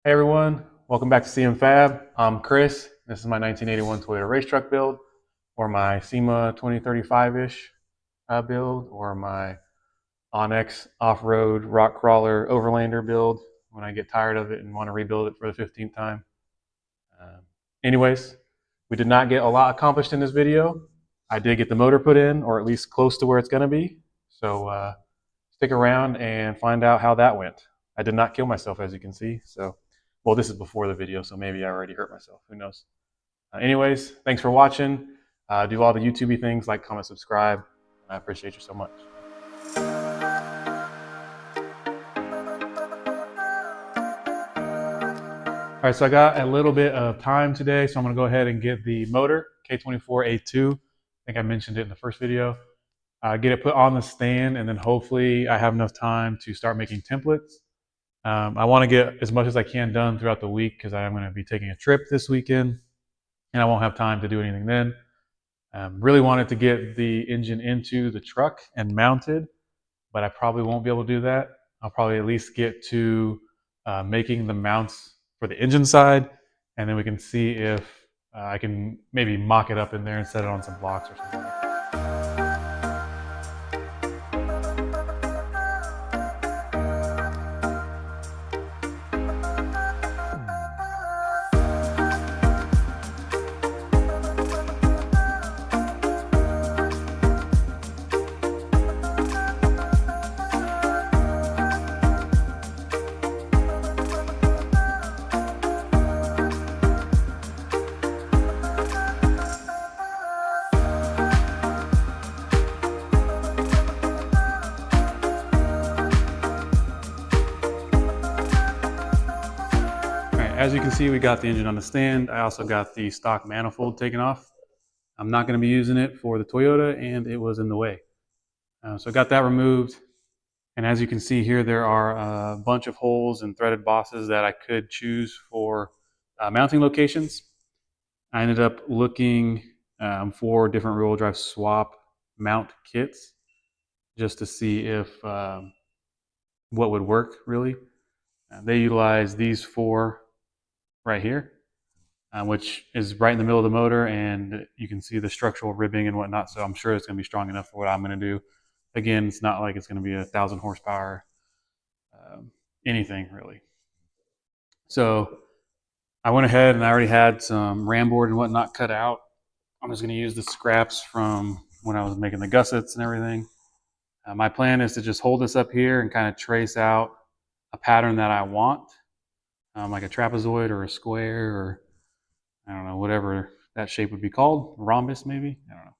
Hey everyone, welcome back to CM Fab. I'm Chris. This is my 1981 Toyota race truck build, or my SEMA 2035-ish build, or my Onyx off-road rock crawler overlander build when I get tired of it and want to rebuild it for the 15th time. Uh, Anyways, we did not get a lot accomplished in this video. I did get the motor put in, or at least close to where it's going to be. So stick around and find out how that went. I did not kill myself, as you can see. Well, this is before the video, so maybe I already hurt myself. Who knows? Anyways, thanks for watching. Do all the YouTubey things, like, comment, subscribe. I appreciate you so much. All right, so I got a little bit of time today, so I'm going to go ahead and get the motor, K24A2. I think I mentioned it in the first video. Get it put on the stand, and then hopefully I have enough time to start making templates. I want to get as much as I can done throughout the week because I'm going to be taking a trip this weekend, and I won't have time to do anything then. Really wanted to get the engine into the truck and mounted, but I probably won't be able to do that. I'll probably at least get to making the mounts for the engine side, and then we can see if I can maybe mock it up in there and set it on some blocks or something like that. As you can see, we got the engine on the stand. I also got the stock manifold taken off. I'm not going to be using it for the Toyota, and it was in the way. So I got that removed. And as you can see here, there are a bunch of holes and threaded bosses that I could choose for mounting locations. I ended up looking for different rear-wheel drive swap mount kits just to see if what would work really. They utilize these four right here, which is right in the middle of the motor, and you can see the structural ribbing and whatnot, so I'm sure it's going to be strong enough for what I'm going to do. Again, it's not like it's going to be 1,000 horsepower, anything really. So I went ahead and I already had some ram board and whatnot cut out. I'm just going to use the scraps from when I was making the gussets and everything. My plan is to just hold this up here and kind of trace out a pattern that I want, like a trapezoid or a square, or I don't know, whatever that shape would be called, rhombus maybe, I don't know.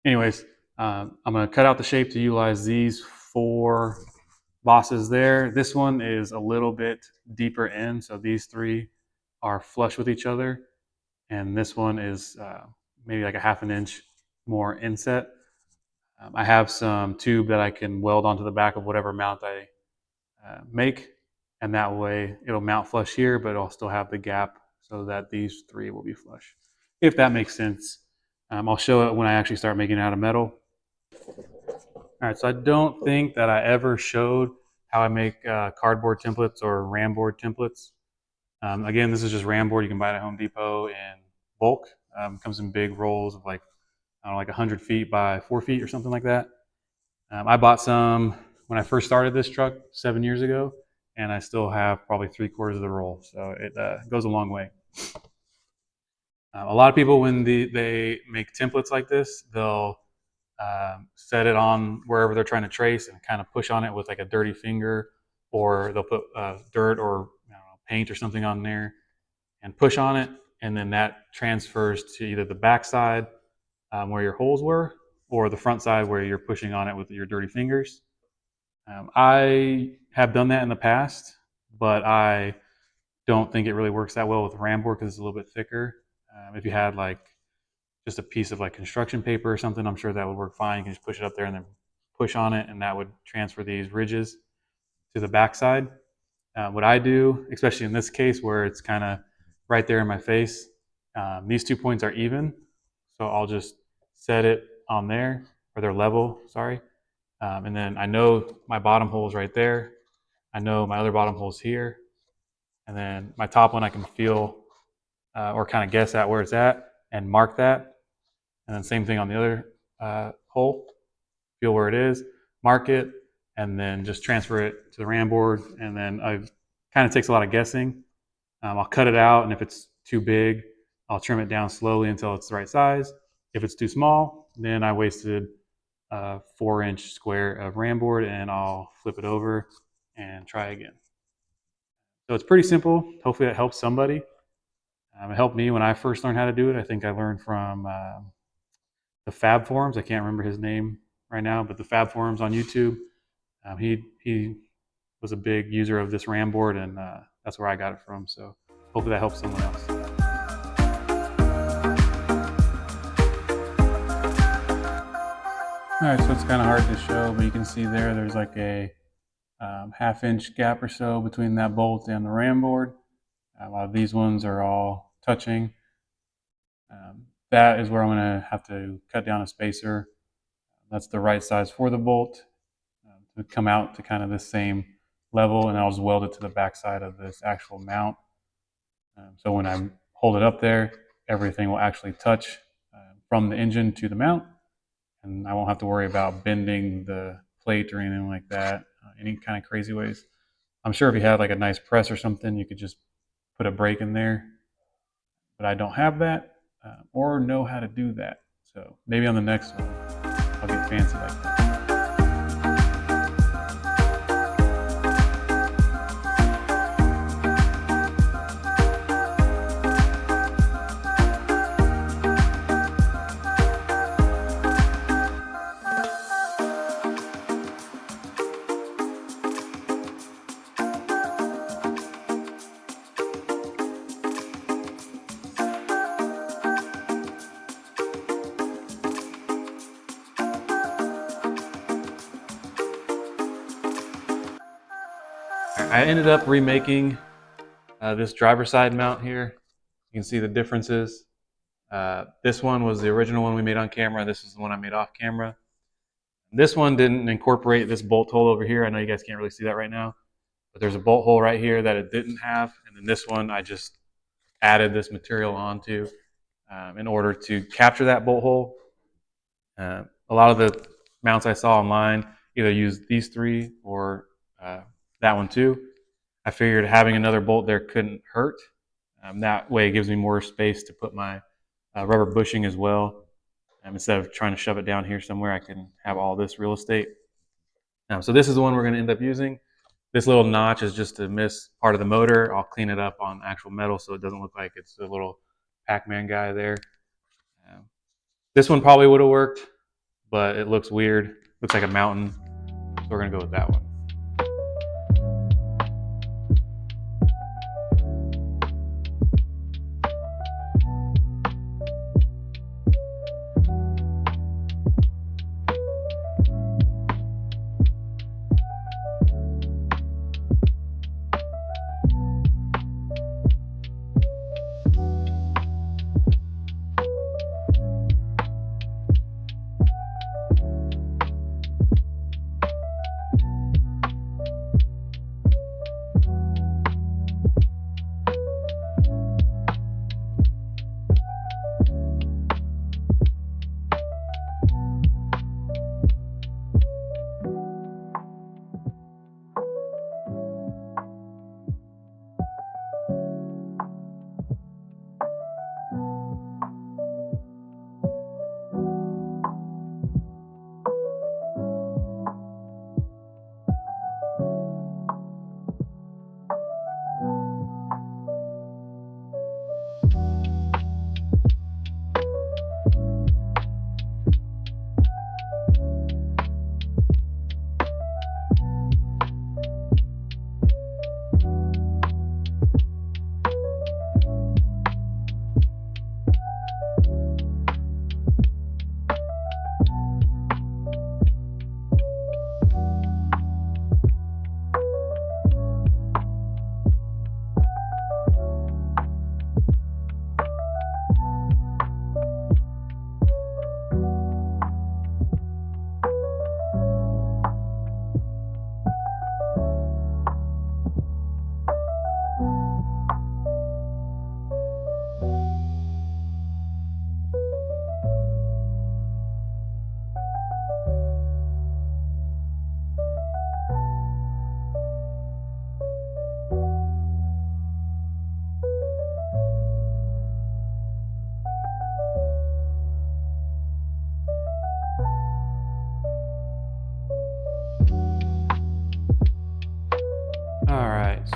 Anyways, I'm going to cut out the shape to utilize these four bosses there. This one is a little bit deeper in, so these three are flush with each other, and this one is maybe like a ½ inch more inset. I have some tube that I can weld onto the back of whatever mount I make, and that way it'll mount flush here, but it'll still have the gap so that these three will be flush, if that makes sense. I'll show it when I actually start making it out of metal. All right, so I don't think that I ever showed how I make cardboard templates or ram board templates. Again, this is just ram board. You can buy it at Home Depot in bulk. Comes in big rolls of like, I don't know, like 100 feet by 4 feet or something like that. I bought some when I first started this truck 7 years ago, and I still have probably 3/4 of the roll, so it goes a long way. A lot of people, when they make templates like this, they'll set it on wherever they're trying to trace and kind of push on it with like a dirty finger, or they'll put dirt or I don't know, paint or something on there and push on it, and then that transfers to either the back side where your holes were, or the front side where you're pushing on it with your dirty fingers. I have done that in the past, but I don't think it really works that well with ram board because it's a little bit thicker. If you had like just a piece of like construction paper or something, I'm sure that would work fine. You can just push it up there and then push on it, and that would transfer these ridges to the backside. What I do, especially in this case where it's kind of right there in my face, these 2 points are even, so I'll just set it on there, or they're level, sorry. And then I know my bottom hole is right there. I know my other bottom hole is here. And then my top one I can feel or kind of guess at where it's at and mark that. And then same thing on the other hole, feel where it is, mark it, and then just transfer it to the RAM board. And then I kind of takes a lot of guessing. I'll cut it out, and if it's too big, I'll trim it down slowly until it's the right size. If it's too small, then I wasted a 4-inch square of RAM board, and I'll flip it over and try again. So it's pretty simple. Hopefully that helps somebody. It helped me when I first learned how to do it. I think I learned from the Fab Forums. I can't remember his name right now, but the Fab Forums on YouTube. He was a big user of this RAM board, and that's where I got it from. So hopefully that helps someone else. All right, so it's kind of hard to show, but you can see there's like a 1/2-inch gap or so between that bolt and the RAM board. A lot of these ones are all touching. That is where I'm going to have to cut down a spacer. That's the right size for the bolt to come out to kind of the same level, and I'll just weld it to the backside of this actual mount. So when I hold it up there, everything will actually touch from the engine to the mount, and I won't have to worry about bending the plate or anything like that, any kind of crazy ways. I'm sure if you had like a nice press or something, you could just put a brake in there, but I don't have that or know how to do that. So maybe on the next one, I'll get fancy like that. I ended up remaking this driver side mount here. You can see the differences. This one was the original one we made on camera. This is the one I made off camera. This one didn't incorporate this bolt hole over here. I know you guys can't really see that right now, but there's a bolt hole right here that it didn't have. And then this one, I just added this material onto in order to capture that bolt hole. A lot of the mounts I saw online either use these three or that one too. I figured having another bolt there couldn't hurt. That way it gives me more space to put my rubber bushing as well. Instead of trying to shove it down here somewhere, I can have all this real estate. So this is the one we're going to end up using. This little notch is just to miss part of the motor. I'll clean it up on actual metal so it doesn't look like it's a little Pac-Man guy there. This one probably would have worked, but it looks weird. Looks like a mountain. So we're going to go with that one.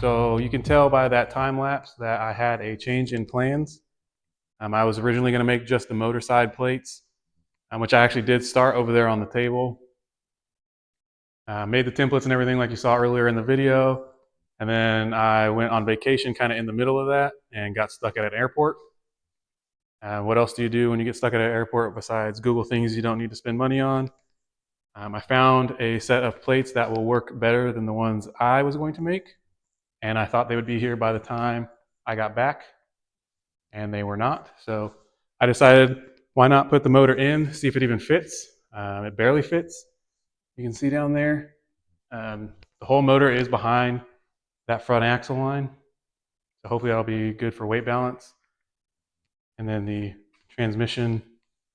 So you can tell by that time lapse that I had a change in plans. I was originally going to make just the motor side plates, which I actually did start over there on the table. Made the templates and everything like you saw earlier in the video. And then I went on vacation kind of in the middle of that and got stuck at an airport. What else do you do when you get stuck at an airport besides Google things you don't need to spend money on? I found a set of plates that will work better than the ones I was going to make. And I thought they would be here by the time I got back, and they were not. So I decided, why not put the motor in, see if it even fits. It barely fits. You can see down there, the whole motor is behind that front axle line. So hopefully that'll be good for weight balance. And then the transmission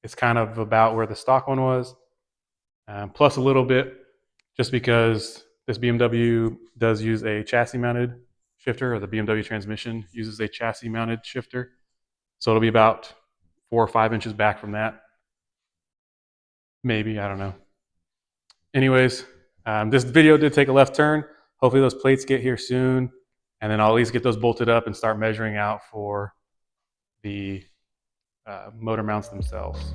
is kind of about where the stock one was, plus a little bit, just because this BMW does use a chassis mounted shifter, or the BMW transmission uses a chassis mounted shifter. So it'll be about 4 or 5 inches back from that. Maybe, I don't know. Anyways, this video did take a left turn. Hopefully those plates get here soon, and then I'll at least get those bolted up and start measuring out for the motor mounts themselves.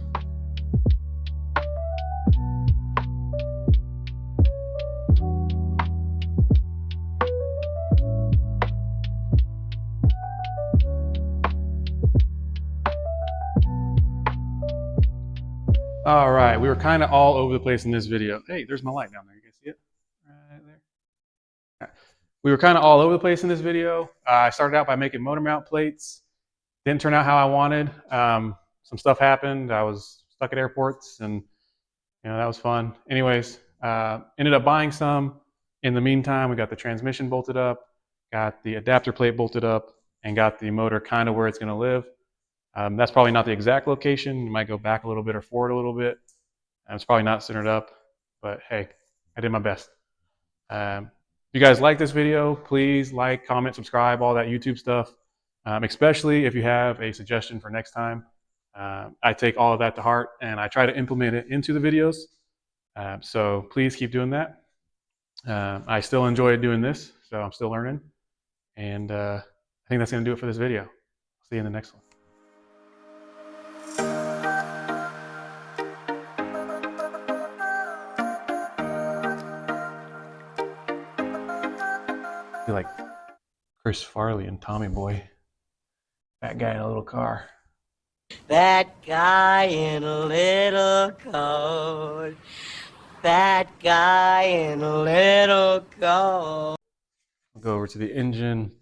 All right, we were kind of all over the place in this video. Hey, there's my light down there. You guys see it? Right there. We were kind of all over the place in this video. I started out by making motor mount plates. Didn't turn out how I wanted. Some stuff happened. I was stuck at airports, and that was fun. Anyways, ended up buying some. In the meantime, we got the transmission bolted up, got the adapter plate bolted up, and got the motor kind of where it's going to live. That's probably not the exact location. You might go back a little bit or forward a little bit. It's probably not centered up, but hey, I did my best. If you guys like this video, please like, comment, subscribe, all that YouTube stuff, especially if you have a suggestion for next time. I take all of that to heart, and I try to implement it into the videos. So please keep doing that. I still enjoy doing this, so I'm still learning. And I think that's going to do it for this video. See you in the next one. I feel like Chris Farley and Tommy Boy. That guy in a little car. That guy in a little coat. That guy in a little coat. I'll go over to the engine.